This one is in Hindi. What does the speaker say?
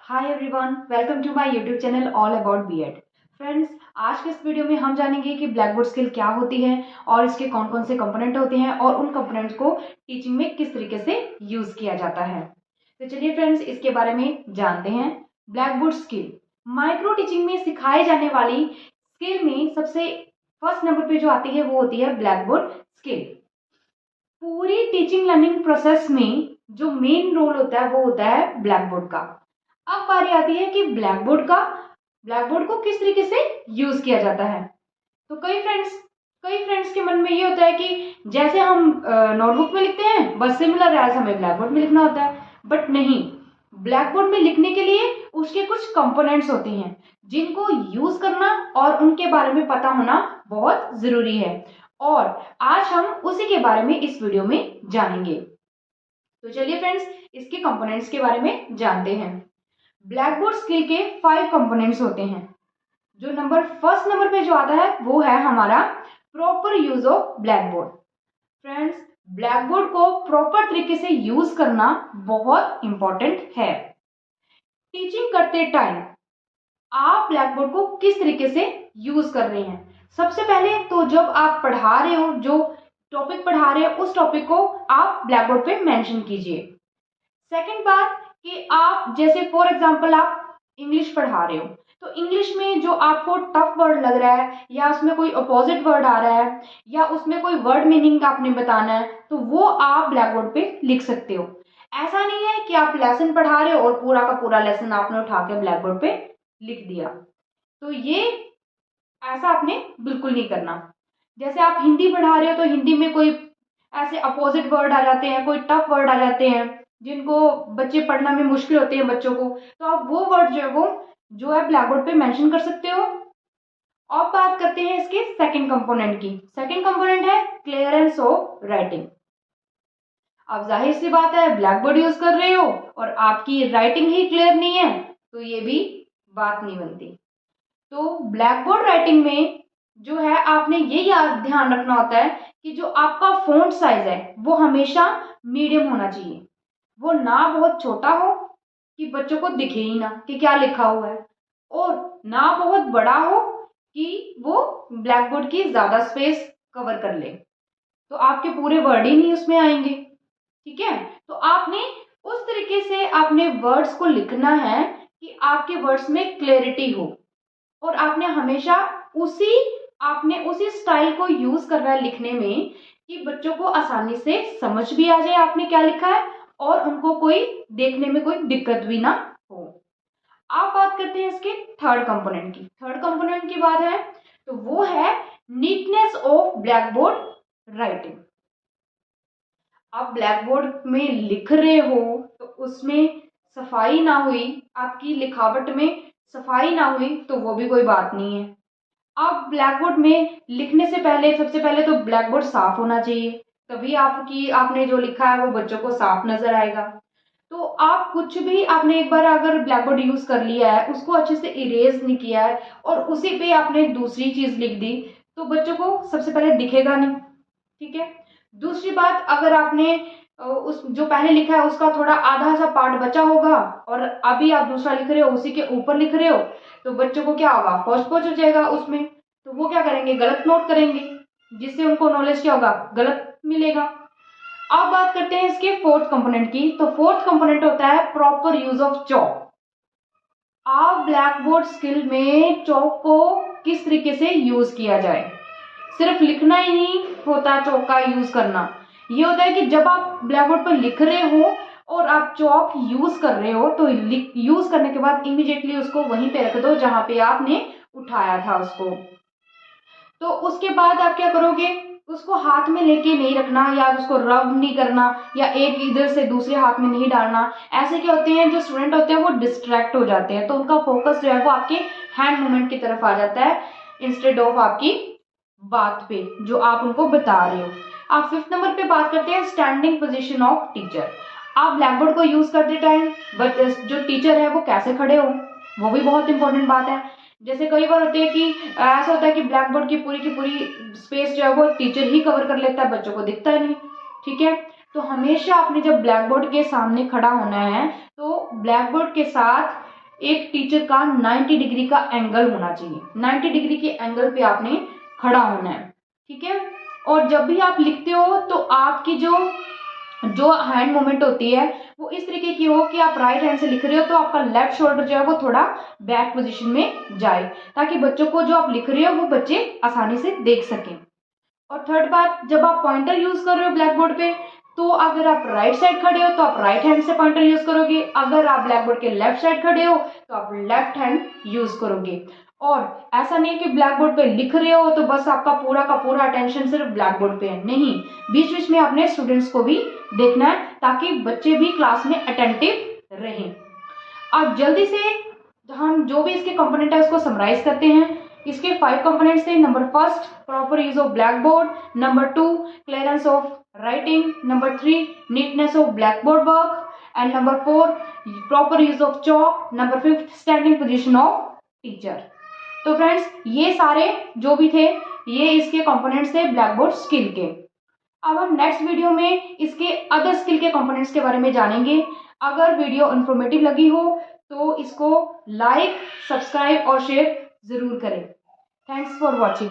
Hi everyone, welcome to my YouTube channel all about BEd. Friends, आज के इस वीडियो में हम जानेंगे कि ब्लैक बोर्ड स्किल क्या होती है और इसके कौन कौन से कंपोनेंट होते हैं और उन कंपोनेंट्स को टीचिंग में किस तरीके से यूज किया जाता है। तो चलिए फ्रेंड्स, इसके बारे में जानते हैं। Black board skill micro teaching में सिखाई जाने वाली स्किल में सबसे फर्स्ट नंबर पे जो आती है वो होती है ब्लैक बोर्ड स्किल। पूरी टीचिंग लर्निंग प्रोसेस में जो मेन रोल होता है वो होता है ब्लैक बोर्ड का। अब बारी आती है कि ब्लैक बोर्ड को किस तरीके से यूज किया जाता है। तो कई फ्रेंड्स के मन में ये होता है कि जैसे हम नोटबुक में लिखते हैं बस सिमिलर एज हमें ब्लैक बोर्ड में लिखना होता है, बट नहीं। ब्लैक बोर्ड में लिखने के लिए उसके कुछ कंपोनेंट्स होते हैं जिनको यूज करना और उनके बारे में पता होना बहुत जरूरी है, और आज हम उसी के बारे में इस वीडियो में जानेंगे। तो चलिए फ्रेंड्स, इसके कंपोनेंट्स के बारे में जानते हैं। ब्लैक बोर्ड स्किल के 5 कंपोनेंट्स होते हैं। जो फर्स्ट नंबर पे जो आता है वो है हमारा proper use of black board. Friends, black board को प्रॉपर तरीके से यूज करना बहुत इंपॉर्टेंट है। टीचिंग करते टाइम आप ब्लैक बोर्ड को किस तरीके से यूज कर रहे हैं। सबसे पहले तो जब आप पढ़ा रहे हो, जो टॉपिक पढ़ा रहे हो उस टॉपिक को आप ब्लैक बोर्ड पे मेंशन कीजिए। सेकंड बात कि आप जैसे फॉर एग्जांपल आप इंग्लिश पढ़ा रहे हो, तो इंग्लिश में जो आपको टफ वर्ड लग रहा है या उसमें कोई अपोजिट वर्ड आ रहा है या उसमें कोई वर्ड मीनिंग आपने बताना है, तो वो आप ब्लैक बोर्ड पे लिख सकते हो। ऐसा नहीं है कि आप लेसन पढ़ा रहे हो और पूरा का पूरा लेसन आपने उठा के ब्लैक बोर्ड पे लिख दिया। तो ये ऐसा आपने बिल्कुल नहीं करना। जैसे आप हिंदी पढ़ा रहे हो तो हिंदी में कोई ऐसे अपोजिट वर्ड आ जाते हैं, कोई टफ वर्ड आ जाते हैं जिनको बच्चे पढ़ना में मुश्किल होती है बच्चों को, तो आप वो वर्ड जो है ब्लैक बोर्ड पे मेंशन कर सकते हो। अब बात करते हैं इसके सेकंड कंपोनेंट की। सेकंड कंपोनेंट है क्लियरेंस ऑफ राइटिंग। अब जाहिर सी बात है, ब्लैक बोर्ड यूज कर रहे हो और आपकी राइटिंग ही क्लियर नहीं है तो ये भी बात नहीं बनती। तो ब्लैक बोर्ड राइटिंग में जो है आपने ये याद ध्यान रखना होता है कि जो आपका फॉन्ट साइज है वो हमेशा मीडियम होना चाहिए। वो ना बहुत छोटा हो कि बच्चों को दिखे ही ना कि क्या लिखा हुआ है, और ना बहुत बड़ा हो कि वो ब्लैक बोर्ड की ज्यादा स्पेस कवर कर ले, तो आपके पूरे वर्ड ही नहीं उसमें आएंगे। ठीक है, तो आपने उस तरीके से अपने वर्ड्स को लिखना है कि आपके वर्ड्स में क्लैरिटी हो, और आपने उसी स्टाइल को यूज करना है लिखने में कि बच्चों को आसानी से समझ भी आ जाए आपने क्या लिखा है और उनको कोई देखने में कोई दिक्कत भी ना हो। आप बात करते हैं इसके थर्ड कंपोनेंट की। थर्ड कंपोनेंट की बात है तो वो है neatness of black board writing. आप ब्लैक बोर्ड में लिख रहे हो तो उसमें सफाई ना हुई, आपकी लिखावट में सफाई ना हुई तो वो भी कोई बात नहीं है। आप ब्लैक बोर्ड में लिखने से पहले सबसे पहले तो ब्लैक बोर्ड साफ होना चाहिए, तभी आपने जो लिखा है वो बच्चों को साफ नजर आएगा। तो आप कुछ भी आपने एक बार अगर ब्लैक बोर्ड यूज कर लिया है, उसको अच्छे से इरेज नहीं किया है और उसी पे आपने दूसरी चीज लिख दी तो बच्चों को सबसे पहले दिखेगा नहीं। ठीक है, दूसरी बात, अगर आपने उस जो पहले लिखा है उसका थोड़ा आधा सा पार्ट बचा होगा और अभी आप दूसरा लिख रहे हो उसी के ऊपर लिख रहे हो, तो बच्चों को क्या होगा, हौच पौच हो जाएगा उसमें, तो वो क्या करेंगे, गलत नोट करेंगे, जिससे उनको नॉलेज क्या होगा, गलत मिलेगा। अब बात करते हैं इसके फोर्थ कंपोनेंट की। तो फोर्थ कंपोनेंट होता है प्रॉपर यूज ऑफ चॉक। आप ब्लैक बोर्ड स्किल में चॉक को किस तरीके से यूज किया जाए। सिर्फ लिखना ही नहीं होता चॉक का यूज करना, ये होता है कि जब आप ब्लैक बोर्ड पर लिख रहे हो और आप चॉक यूज कर रहे हो तो यूज करने के बाद इमीडिएटली उसको वहीं पे रख दो जहां पे आपने उठाया था उसको। तो उसके बाद आप क्या करोगे, उसको हाथ में लेके नहीं रखना या उसको रब नहीं करना या एक इधर से दूसरे हाथ में नहीं डालना। ऐसे क्या होते हैं, जो स्टूडेंट होते हैं वो डिस्ट्रैक्ट हो जाते हैं, तो उनका फोकस जो है वो आपके हैंड मूवमेंट की तरफ आ जाता है इंस्टेड ऑफ आपकी बात पे जो आप उनको बता रहे हो। आप फिफ्थ नंबर पे बात करते हैं स्टैंडिंग पोजीशन ऑफ टीचर। आप ब्लैक बोर्ड को यूज करते टाइम बट जो टीचर है वो कैसे खड़े हो, वो भी बहुत इंपॉर्टेंट बात है। जैसे कई बार होते हैं कि ऐसा होता है कि ब्लैक बोर्ड की पूरी स्पेस जो है वो टीचर ही कवर कर लेता है, बच्चों को दिखता नहीं। ठीक है, तो हमेशा आपने जब ब्लैक बोर्ड के सामने खड़ा होना है तो ब्लैक बोर्ड के साथ एक टीचर का 90 डिग्री का एंगल होना चाहिए। 90 डिग्री के एंगल पे आपने खड़ा होना है, ठीक है। और जब भी आप लिखते हो तो आपकी जो हैंड मूवमेंट होती है वो इस तरीके की हो कि आप राइट हैंड से लिख रहे हो तो आपका लेफ्ट शोल्डर जो है वो थोड़ा बैक पोजीशन में जाए, ताकि बच्चों को जो आप लिख रहे हो वो बच्चे आसानी से देख सकें। और थर्ड बात, जब आप पॉइंटर यूज कर रहे हो ब्लैक बोर्ड पे, तो अगर आप राइट साइड खड़े हो तो आप राइट हैंड से पॉइंटर यूज करोगे, अगर आप ब्लैक बोर्ड के लेफ्ट साइड खड़े हो तो आप लेफ्ट हैंड यूज करोगे। और ऐसा नहीं है कि ब्लैक बोर्ड पे लिख रहे हो तो बस आपका पूरा का पूरा अटेंशन सिर्फ ब्लैक बोर्ड पे है, नहीं, बीच बीच में अपने स्टूडेंट्स को भी देखना है ताकि बच्चे भी क्लास में अटेंटिव रहें। अब जल्दी से हम जो भी इसके कंपोनेंट है उसको समराइज करते हैं। इसके 5 कंपोनेंट्स थे। Number first, proper use of black board. Number 2, clearance of writing. Number 3, neatness of black board work. And number 4, proper use of chalk. Number 5, standing position of teacher. तो फ्रेंड्स, ये सारे जो भी थे ये इसके कंपोनेंट्स थे ब्लैक बोर्ड स्किल के। अब हम नेक्स्ट वीडियो में इसके अदर स्किल के कंपोनेंट्स के बारे में जानेंगे। अगर वीडियो इन्फॉर्मेटिव लगी हो तो इसको लाइक, सब्सक्राइब और शेयर जरूर करें। Thanks for watching.